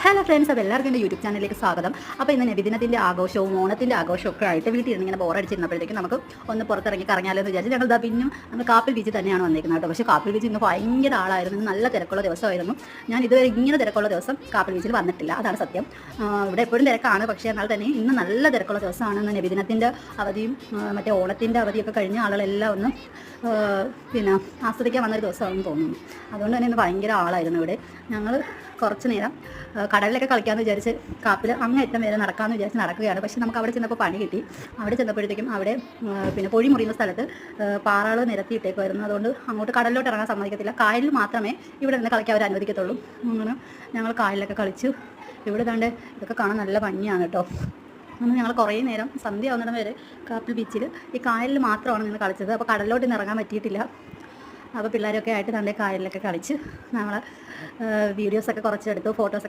Hello friends, അപ്പോൾ എല്ലാവർക്കും എൻ്റെ യൂട്യൂബ് ചാനലിലേക്ക് സ്വാഗതം. അപ്പോൾ ഇന്ന് നബിദിനത്തിൻ്റെ ആഘോഷവും ഓണത്തിൻ്റെ ആഘോഷമൊക്കെ ആയിട്ട് വീട്ടിൽ ഇങ്ങനെ ബോറടിച്ചിരുന്നപ്പോഴത്തേക്കും നമുക്ക് ഒന്ന് പുറത്തിറങ്ങി കറങ്ങാലോ എന്ന് വിചാരിച്ചു ഞങ്ങൾ പിന്നും നമ്മൾ കാപ്പിൽ ബീച്ച് തന്നെയാണ് വന്നിരിക്കുന്നത് കേട്ടോ. പക്ഷേ കാപ്പിൽ ബീച്ച് ഇന്ന് ഭയങ്കര ആളായിരുന്നു. ഇന്ന് നല്ല തിരക്കുള്ള ദിവസമായിരുന്നു. ഞാൻ ഇതുവരെ ഇങ്ങനെ തിരക്കുള്ള ദിവസം കാപ്പിൽ ബീച്ചിൽ വന്നിട്ടില്ല, അതാണ് സത്യം. ഇവിടെ എപ്പോഴും തിരക്കാണ്, പക്ഷേ എന്നാൽ തന്നെ ഇന്ന് നല്ല തിരക്കുള്ള ദിവസമാണ്. ഇന്ന് നബിദിനത്തിൻ്റെ അവധിയും മറ്റേ ഓണത്തിൻ്റെ അവധിയൊക്കെ കഴിഞ്ഞ് ആളുകളെല്ലാം ഒന്ന് പിന്നെ ആസ്വദിക്കാൻ വന്നൊരു ദിവസമാണെന്ന് തോന്നുന്നു. അതുകൊണ്ട് തന്നെ ഇന്ന് ഭയങ്കര ആളായിരുന്നു ഇവിടെ. ഞങ്ങൾ കുറച്ച് നേരം കടലിലൊക്കെ കളിക്കാമെന്ന് വിചാരിച്ച് കാപ്പിൽ അങ്ങേറ്റം വരെ നടക്കാമെന്ന് വിചാരിച്ച് നടക്കുകയാണ്. പക്ഷേ നമുക്ക് അവിടെ ചെന്നപ്പോൾ പണി കിട്ടി. അവിടെ ചെന്നപ്പോഴത്തേക്കും അവിടെ പിന്നെ പൊഴി മുറിയുന്ന സ്ഥലത്ത് പാറകൾ നിരത്തിയിട്ടേക്കുമായിരുന്നു. അതുകൊണ്ട് അങ്ങോട്ട് കടലിലോട്ട് ഇറങ്ങാൻ സമ്മതിക്കത്തില്ല. കായലിൽ മാത്രമേ ഇവിടെ നിന്ന് കളിക്കാൻ അവർ അനുവദിക്കത്തുള്ളൂ. അങ്ങനെ ഞങ്ങൾ കായലിലൊക്കെ കളിച്ചു. ഇവിടെ ദാണ്ട് ഇതൊക്കെ കാണാൻ നല്ല ഭംഗിയാണ് കേട്ടോ. അങ്ങനെ ഞങ്ങൾ കുറേ നേരം സന്ധ്യ ആവുന്നിടം വരെ കാപ്പിൽ ബീച്ചിൽ ഈ കായലിൽ മാത്രമാണ് നിന്ന് കളിച്ചത്. അപ്പോൾ കടലിലോട്ട് ഇന്ന് ഇറങ്ങാൻ പറ്റിയിട്ടില്ല. അപ്പോൾ പിള്ളേരൊക്കെ ആയിട്ട് തൻ്റെ കായലിലൊക്കെ കളിച്ച് നമ്മൾ വീഡിയോസൊക്കെ കുറച്ചെടുത്തു, ഫോട്ടോസൊക്കെ